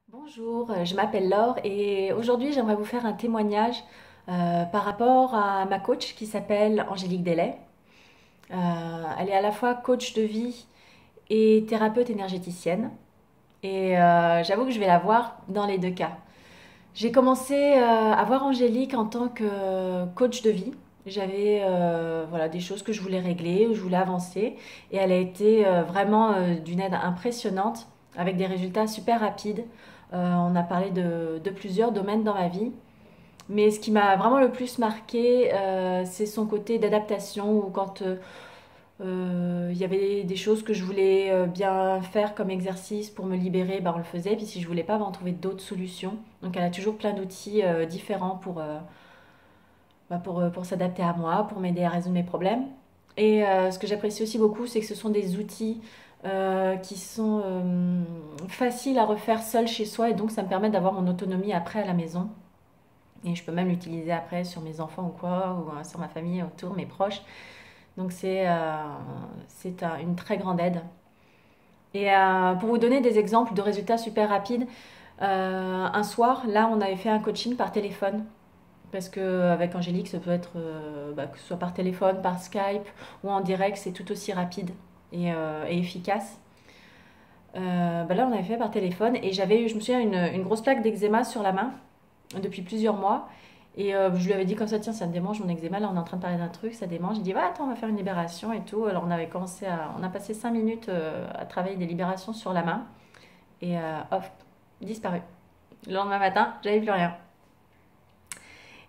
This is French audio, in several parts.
Bonjour, je m'appelle Laure et aujourd'hui j'aimerais vous faire un témoignage par rapport à ma coach qui s'appelle Angélique Delay. Elle est à la fois coach de vie et thérapeute énergéticienne et j'avoue que je vais la voir dans les deux cas. J'ai commencé à voir Angélique en tant que coach de vie. J'avais voilà, des choses que je voulais régler, où je voulais avancer et elle a été vraiment d'une aide impressionnante avec des résultats super rapides. On a parlé de plusieurs domaines dans ma vie. Mais ce qui m'a vraiment le plus marqué, c'est son côté d'adaptation, où quand il y avait des choses que je voulais bien faire comme exercice pour me libérer, ben on le faisait. Puis si je voulais pas, ben on trouvait d'autres solutions. Donc elle a toujours plein d'outils différents pour s'adapter à moi, pour m'aider à résoudre mes problèmes. Et ce que j'apprécie aussi beaucoup, c'est que ce sont des outils qui sont faciles à refaire seul chez soi. Et donc ça me permet d'avoir mon autonomie après à la maison. Et je peux même l'utiliser après sur mes enfants ou quoi, ou sur ma famille autour, mes proches. Donc une très grande aide. Et pour vous donner des exemples de résultats super rapides, un soir, là, on avait fait un coaching par téléphone. Parce qu'avec Angélique, ça peut être que ce soit par téléphone, par Skype ou en direct, c'est tout aussi rapide et efficace. Là, on avait fait par téléphone et je me souviens, une grosse plaque d'eczéma sur la main depuis plusieurs mois. Et je lui avais dit comme ça, tiens, ça me démange mon eczéma, là on est en train de parler d'un truc, ça démange. Il dit, ouais, attends, on va faire une libération et tout. Alors on a passé 5 minutes à travailler des libérations sur la main. Et hop, disparu. Le lendemain matin, j'avais plus rien.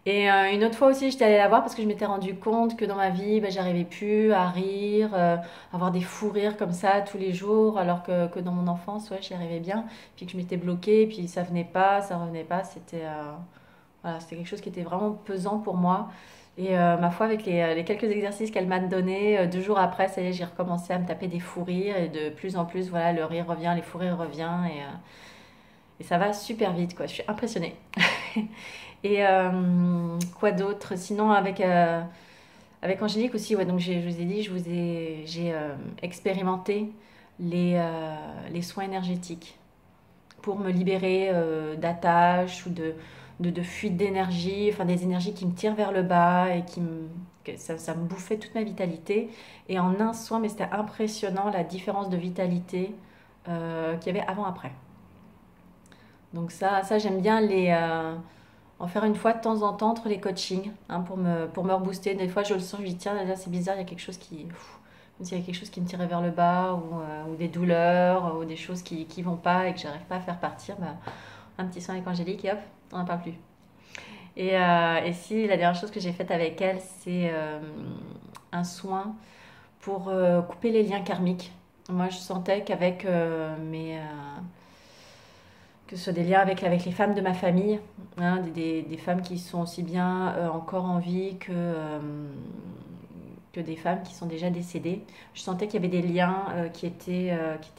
Et une autre fois aussi, j'étais allée la voir parce que je m'étais rendu compte que dans ma vie, j'arrivais plus à rire, avoir des fous rires comme ça tous les jours, alors que dans mon enfance, ouais, j'y arrivais bien. Puis que je m'étais bloquée, puis ça venait pas, ça revenait pas. Voilà, c'était quelque chose qui était vraiment pesant pour moi. Et ma foi, avec les quelques exercices qu'elle m'a donnés, 2 jours après, ça y est, j'ai recommencé à me taper des fous rires. Et de plus en plus, voilà, le rire revient, les fous rires reviennent. Et ça va super vite, quoi. Je suis impressionnée. Et quoi d'autre? Sinon, avec Angélique aussi, ouais, donc je vous ai dit, j'ai expérimenté les soins énergétiques pour me libérer d'attaches ou de fuites d'énergie, enfin des énergies qui me tirent vers le bas et ça me bouffait toute ma vitalité. Et en un soin, mais c'était impressionnant la différence de vitalité qu'il y avait avant-après. Donc ça j'aime bien en faire une fois de temps en temps entre les coachings, hein, pour me rebooster. Des fois, je le sens, je dis tiens, là, c'est bizarre, il y a quelque chose comme s'il y a quelque chose qui me tirait vers le bas, ou des douleurs, ou des choses qui vont pas et que j'arrive pas à faire partir. Bah, un petit soin avec Angélique et hop, on n'en parle plus. Et si la dernière chose que j'ai faite avec elle, c'est un soin pour couper les liens karmiques. Moi, je sentais qu'avec que ce soit des liens avec les femmes de ma famille, hein, des femmes qui sont aussi bien encore en vie que des femmes qui sont déjà décédées. Je sentais qu'il y avait des liens qui étaient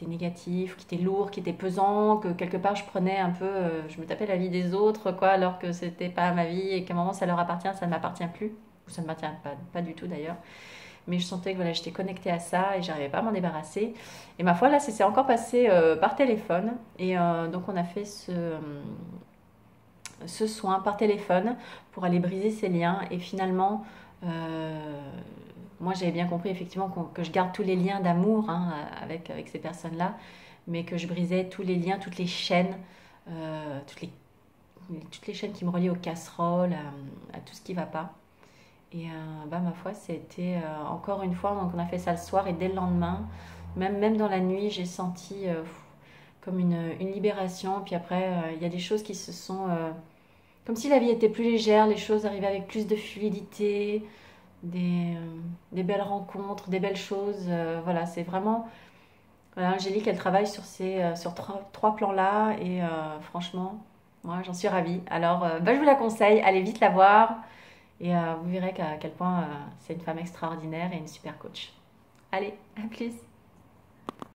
négatifs, qui étaient lourds, qui étaient pesants, que quelque part je prenais un peu, je me tapais la vie des autres, quoi, alors que c'était pas ma vie et qu'à un moment ça leur appartient, ça ne m'appartient plus, ou ça ne m'appartient pas du tout d'ailleurs. Mais je sentais que voilà, j'étais connectée à ça et j'arrivais pas à m'en débarrasser. Et ma foi, là, c'est encore passé par téléphone. Et donc, on a fait ce soin par téléphone pour aller briser ces liens. Et finalement, moi, j'avais bien compris effectivement que je garde tous les liens d'amour, hein, avec ces personnes-là, mais que je brisais tous les liens, toutes les chaînes, euh, toutes les, toutes les chaînes qui me relient aux casseroles, à tout ce qui ne va pas. Et ma foi, c'était encore une fois, donc on a fait ça le soir et dès le lendemain, même dans la nuit, j'ai senti comme une libération. Puis après, il y a des choses qui se sont... comme si la vie était plus légère, les choses arrivaient avec plus de fluidité, des belles rencontres, des belles choses. Voilà, c'est vraiment... Voilà, Angélique, elle travaille sur trois plans-là et franchement, moi, j'en suis ravie. Alors, je vous la conseille, allez vite la voir. Et vous verrez qu'à quel point c'est une femme extraordinaire et une super coach. Allez, à plus!